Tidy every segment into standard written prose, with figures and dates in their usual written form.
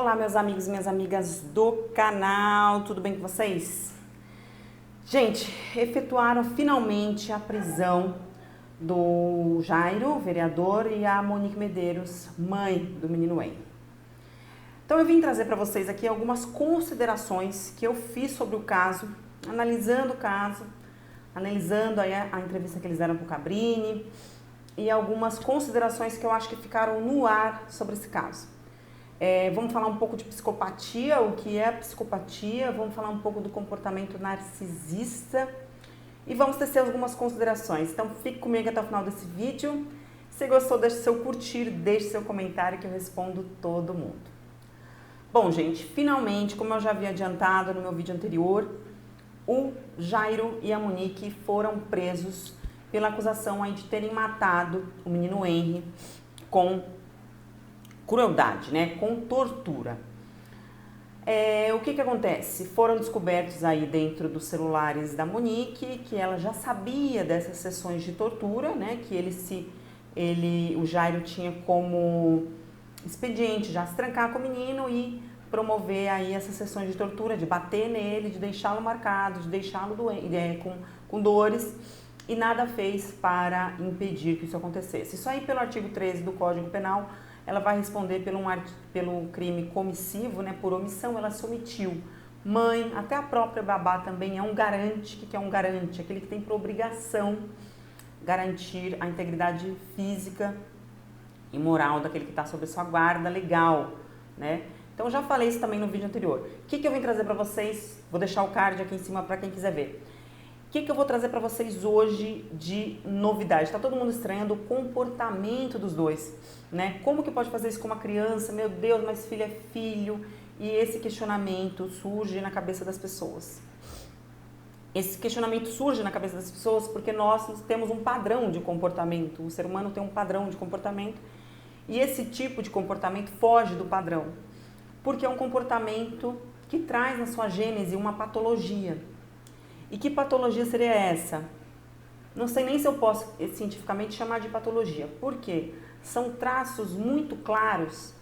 Olá, meus amigos e minhas amigas do canal, tudo bem com vocês? Gente, efetuaram finalmente a prisão do Jairo, vereador, e a Monique Medeiros, mãe do menino Henry. Então eu vim trazer para vocês aqui algumas considerações que eu fiz sobre o caso, analisando o caso, analisando aí a entrevista que eles deram para o Cabrini e algumas considerações que eu acho que ficaram no ar sobre esse caso. Vamos falar um pouco de psicopatia, o que é psicopatia, vamos falar um pouco do comportamento narcisista e vamos tecer algumas considerações. Então fique comigo até o final desse vídeo. Se gostou, deixe seu curtir, deixe seu comentário que eu respondo todo mundo. Bom, gente, finalmente, como eu já havia adiantado no meu vídeo anterior, o Jairo e a Monique foram presos pela acusação aí de terem matado o menino Henry com crueldade, né, com tortura. O que acontece? Foram descobertos aí dentro dos celulares da Monique que ela já sabia dessas sessões de tortura, né, que o Jairo tinha como expediente já se trancar com o menino e promover aí essas sessões de tortura, de bater nele, de deixá-lo marcado, de deixá-lo com dores, e nada fez para impedir que isso acontecesse. Isso aí pelo artigo 13 do Código Penal, ela vai responder pelo crime comissivo, né, por omissão, ela se omitiu. Mãe, até a própria babá também é um garante. O que é um garante? Aquele que tem por obrigação garantir a integridade física e moral daquele que está sob sua guarda legal, né? Então, eu já falei isso também no vídeo anterior. O que eu vim trazer para vocês? Vou deixar o card aqui em cima para quem quiser ver. O que eu vou trazer para vocês hoje de novidade? Está todo mundo estranhando o comportamento dos dois, né? Como que pode fazer isso com uma criança? Meu Deus, mas filho é filho. E esse questionamento surge na cabeça das pessoas. Esse questionamento surge na cabeça das pessoas porque nós temos um padrão de comportamento. O ser humano tem um padrão de comportamento e esse tipo de comportamento foge do padrão. Porque é um comportamento que traz na sua gênese uma patologia. E que patologia seria essa? Não sei nem se eu posso cientificamente chamar de patologia. Por quê? São traços muito claros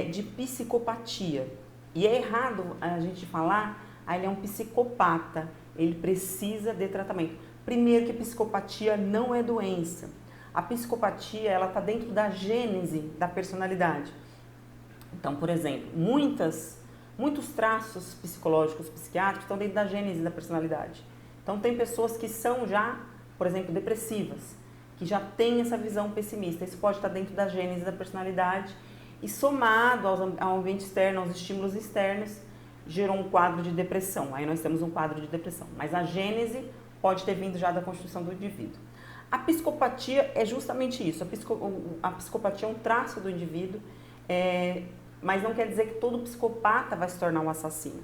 de psicopatia. E é errado a gente falar, ele é um psicopata, ele precisa de tratamento. Primeiro que psicopatia não é doença. A psicopatia, ela está dentro da gênese da personalidade. Então, por exemplo, muitos traços psicológicos, psiquiátricos estão dentro da gênese da personalidade. Então, tem pessoas que são já, por exemplo, depressivas, que já têm essa visão pessimista. Isso pode estar dentro da gênese da personalidade e somado ao ambiente externo, aos estímulos externos, gerou um quadro de depressão. Aí nós temos um quadro de depressão. Mas a gênese pode ter vindo já da constituição do indivíduo. A psicopatia é justamente isso. A psicopatia é um traço do indivíduo, mas não quer dizer que todo psicopata vai se tornar um assassino,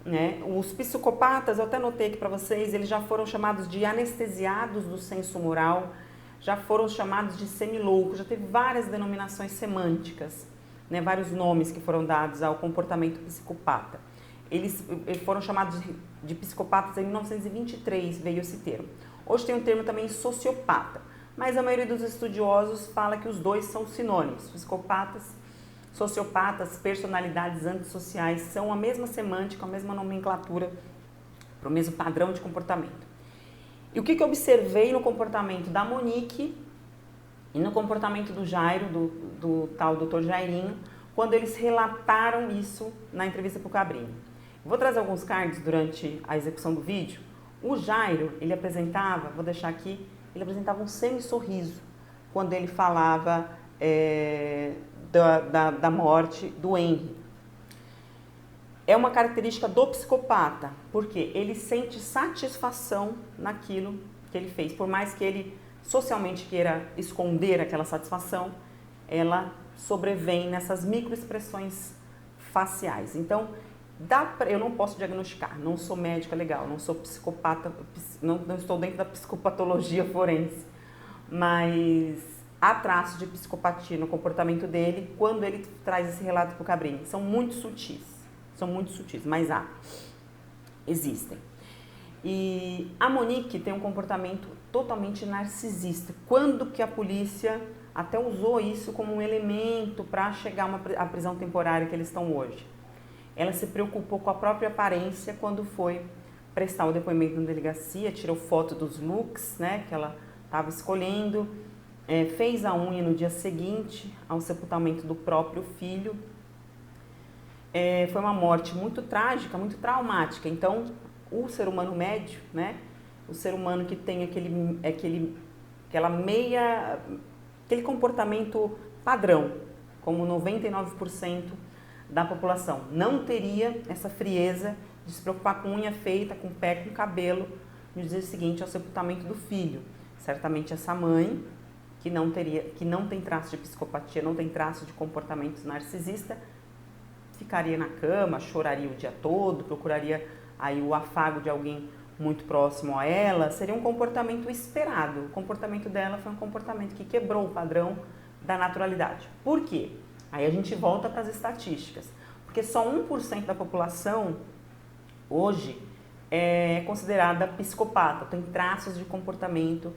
né? Os psicopatas, eu até notei aqui para vocês, eles já foram chamados de anestesiados do senso moral, já foram chamados de semiloucos, já teve várias denominações semânticas, né? Vários nomes que foram dados ao comportamento psicopata. Eles foram chamados de psicopatas em 1923, veio esse termo. Hoje tem um termo também sociopata, mas a maioria dos estudiosos fala que os dois são sinônimos. Psicopatas, sociopatas, personalidades antissociais são a mesma semântica, a mesma nomenclatura para o mesmo padrão de comportamento. E o que eu observei no comportamento da Monique e no comportamento do Jairo, do tal Dr. Jairinho, quando eles relataram isso na entrevista para o Cabrini. Vou trazer alguns cards durante a execução do vídeo. O Jairo, ele apresentava, vou deixar aqui, ele apresentava um semi-sorriso quando ele falava da morte do Henry. É uma característica do psicopata, porque ele sente satisfação naquilo que ele fez. Por mais que ele socialmente queira esconder aquela satisfação, ela sobrevém nessas microexpressões faciais. Então, eu não posso diagnosticar, não sou médica legal, não sou psicopata, não estou dentro da psicopatologia forense, mas há traços de psicopatia no comportamento dele quando ele traz esse relato para o Cabrini. São muito sutis, mas existem. E a Monique tem um comportamento totalmente narcisista. Quando que a polícia até usou isso como um elemento para chegar à prisão temporária que eles estão hoje. Ela se preocupou com a própria aparência quando foi prestar o depoimento na delegacia, tirou foto dos looks, né, que ela estava escolhendo, fez a unha no dia seguinte ao sepultamento do próprio filho. Foi uma morte muito trágica, muito traumática. Então, o ser humano médio, né, o ser humano que tem aquele comportamento padrão, como 99% da população, não teria essa frieza de se preocupar com unha feita, com pé, com cabelo, no dia seguinte ao sepultamento do filho. Certamente essa mãe, que não tem traço de psicopatia, não tem traço de comportamento narcisista, ficaria na cama, choraria o dia todo, procuraria aí o afago de alguém muito próximo a ela. Seria um comportamento esperado. O comportamento dela foi um comportamento que quebrou o padrão da naturalidade. Por quê? Aí a gente volta para as estatísticas. Porque só 1% da população hoje é considerada psicopata, tem traços de comportamento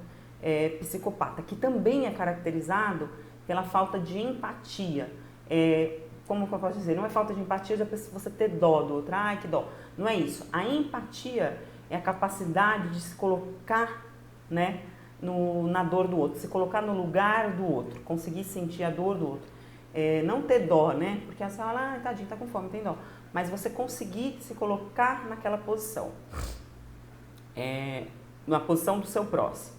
psicopata, que também é caracterizado pela falta de empatia. Como eu posso dizer, não é falta de empatia de você ter dó do outro, ai que dó, não é isso. A empatia é a capacidade de se colocar, né, na dor do outro, se colocar no lugar do outro, conseguir sentir a dor do outro. Não ter dó, né, porque você fala, ah, tadinho, tá com fome, tem dó. Mas você conseguir se colocar naquela posição, na posição do seu próximo.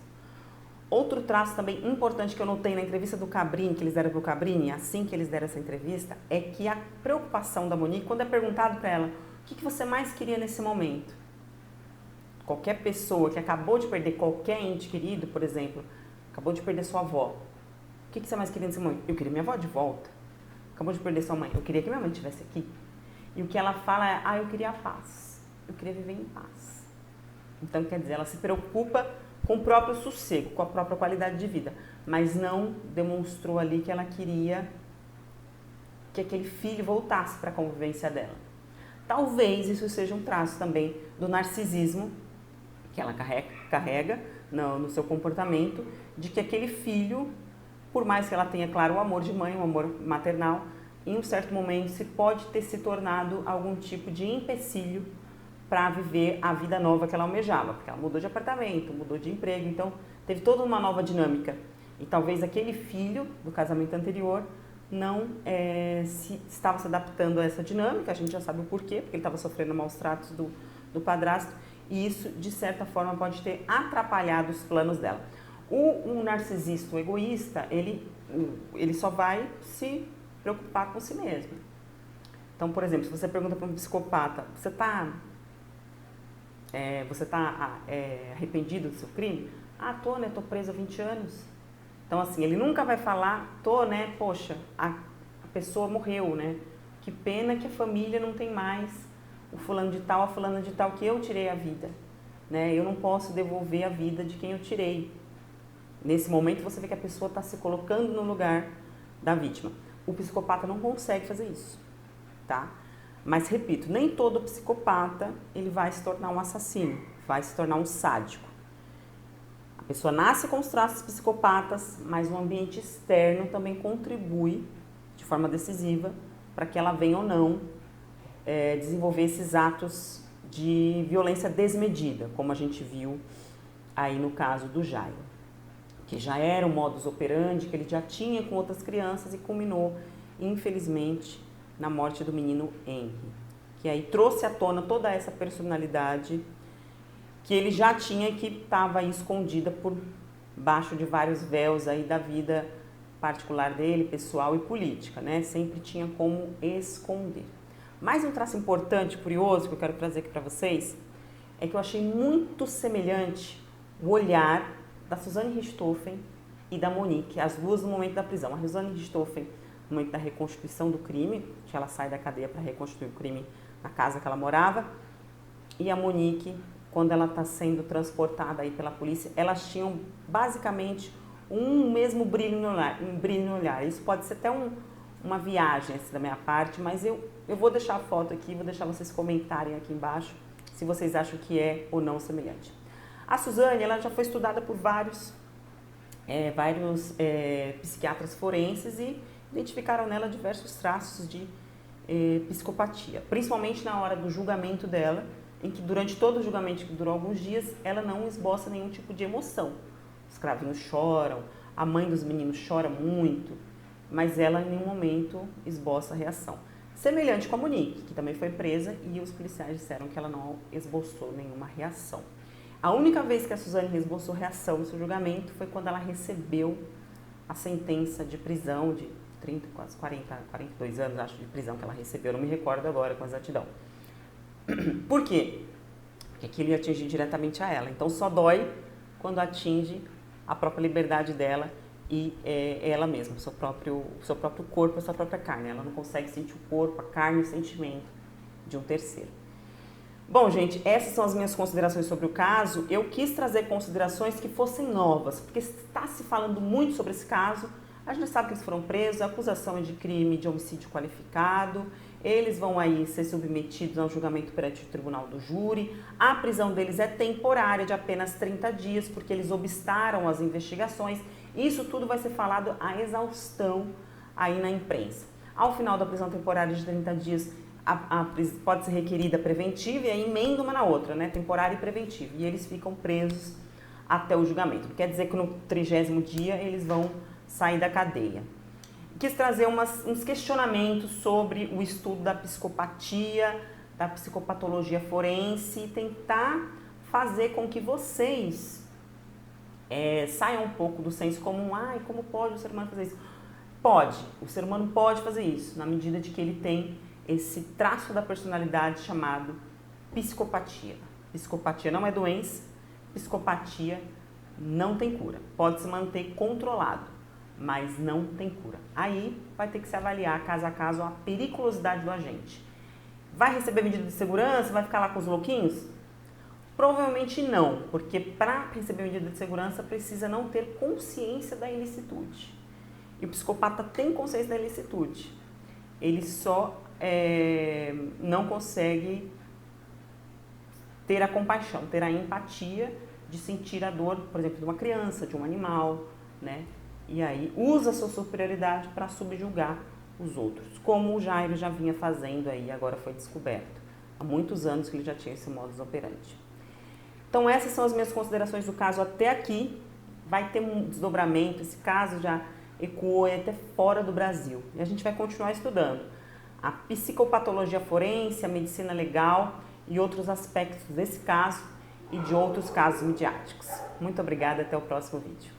Outro traço também importante que eu notei na entrevista do Cabrini, que eles deram para o Cabrini, assim que eles deram essa entrevista, é que a preocupação da Monique, quando é perguntado para ela, o que você mais queria nesse momento? Qualquer pessoa que acabou de perder qualquer ente querido, por exemplo, acabou de perder sua avó, o que você mais queria nesse momento? Eu queria minha avó de volta. Acabou de perder sua mãe, eu queria que minha mãe estivesse aqui. E o que ela fala é, eu queria a paz, eu queria viver em paz. Então, quer dizer, ela se preocupa com o próprio sossego, com a própria qualidade de vida, mas não demonstrou ali que ela queria que aquele filho voltasse para a convivência dela. Talvez isso seja um traço também do narcisismo que ela carrega no seu comportamento, de que aquele filho, por mais que ela tenha, claro, o amor de mãe, o amor maternal, em um certo momento pode ter se tornado algum tipo de empecilho para viver a vida nova que ela almejava, porque ela mudou de apartamento, mudou de emprego, então teve toda uma nova dinâmica. E talvez aquele filho do casamento anterior não estava se adaptando a essa dinâmica, a gente já sabe o porquê, porque ele estava sofrendo maus tratos do padrasto, e isso, de certa forma, pode ter atrapalhado os planos dela. O narcisista, o egoísta, ele só vai se preocupar com si mesmo. Então, por exemplo, se você pergunta para um psicopata, você está arrependido do seu crime? Ah, tô, né? Tô preso há 20 anos. Então, assim, ele nunca vai falar, tô, né? Poxa, a pessoa morreu, né? Que pena que a família não tem mais o fulano de tal, a fulana de tal, que eu tirei a vida, né? Eu não posso devolver a vida de quem eu tirei. Nesse momento, você vê que a pessoa está se colocando no lugar da vítima. O psicopata não consegue fazer isso, tá? Mas, repito, nem todo psicopata ele vai se tornar um assassino, vai se tornar um sádico. A pessoa nasce com os traços psicopatas, mas o ambiente externo também contribui de forma decisiva para que ela venha ou não desenvolver esses atos de violência desmedida, como a gente viu aí no caso do Jairo, que já era um modus operandi que ele já tinha com outras crianças e culminou, infelizmente, na morte do menino Henry, que aí trouxe à tona toda essa personalidade que ele já tinha, que estava aí escondida por baixo de vários véus aí da vida particular dele, pessoal e política, né? Sempre tinha como esconder. Mais um traço importante, curioso, que eu quero trazer aqui para vocês, é que eu achei muito semelhante o olhar da Suzane Richthofen e da Monique, as duas no momento da prisão. A Suzane Richthofen no momento da reconstituição do crime, que ela sai da cadeia para reconstruir o crime na casa que ela morava, e a Monique, quando ela está sendo transportada aí pela polícia, elas tinham basicamente um mesmo brilho no olhar. Isso pode ser até uma viagem assim, da minha parte, mas eu vou deixar a foto aqui, vou deixar vocês comentarem aqui embaixo se vocês acham que é ou não semelhante. A Suzane, ela já foi estudada por vários vários psiquiatras forenses e identificaram nela diversos traços de psicopatia, principalmente na hora do julgamento dela, em que durante todo o julgamento, que durou alguns dias, ela não esboça nenhum tipo de emoção. Os cravinhos choram, a mãe dos meninos chora muito, mas ela em nenhum momento esboça reação. Semelhante com a Monique, que também foi presa e os policiais disseram que ela não esboçou nenhuma reação. A única vez que a Suzane esboçou reação no seu julgamento foi quando ela recebeu a sentença de prisão de 30, quase 42 anos, acho, de prisão que ela recebeu, não me recordo agora com exatidão. Por quê? Porque aquilo ia atingir diretamente a ela. Então só dói quando atinge a própria liberdade dela e ela mesma, o seu próprio corpo, a sua própria carne. Ela não consegue sentir o corpo, a carne, o sentimento de um terceiro. Bom, gente, essas são as minhas considerações sobre o caso. Eu quis trazer considerações que fossem novas, porque está se falando muito sobre esse caso. A gente sabe que eles foram presos, a acusação é de crime de homicídio qualificado, eles vão aí ser submetidos a um julgamento perante o tribunal do júri. A prisão deles é temporária, de apenas 30 dias, porque eles obstaram as investigações. Isso tudo vai ser falado à exaustão aí na imprensa. Ao final da prisão temporária de 30 dias, pode ser requerida preventiva e aí emenda uma na outra, né? Temporária e preventiva. E eles ficam presos até o julgamento. Não quer dizer que no 30º dia eles vão sair da cadeia. Quis trazer uns questionamentos sobre o estudo da psicopatia, da psicopatologia forense e tentar fazer com que vocês saiam um pouco do senso comum. Ai, como pode o ser humano fazer isso? Pode, o ser humano pode fazer isso, na medida de que ele tem esse traço da personalidade chamado psicopatia. Psicopatia não é doença, psicopatia não tem cura. Pode se manter controlado, mas não tem cura. Aí vai ter que se avaliar caso a caso a periculosidade do agente. Vai receber medida de segurança? Vai ficar lá com os louquinhos? Provavelmente não, porque para receber medida de segurança precisa não ter consciência da ilicitude. E o psicopata tem consciência da ilicitude. Ele só não consegue ter a compaixão, ter a empatia de sentir a dor, por exemplo, de uma criança, de um animal, né? E aí usa a sua superioridade para subjugar os outros, como o Jairo já vinha fazendo aí, agora foi descoberto. Há muitos anos que ele já tinha esse modus operandi. Então essas são as minhas considerações do caso até aqui. Vai ter um desdobramento, esse caso já ecoou até fora do Brasil. E a gente vai continuar estudando a psicopatologia forense, a medicina legal e outros aspectos desse caso e de outros casos midiáticos. Muito obrigada, até o próximo vídeo.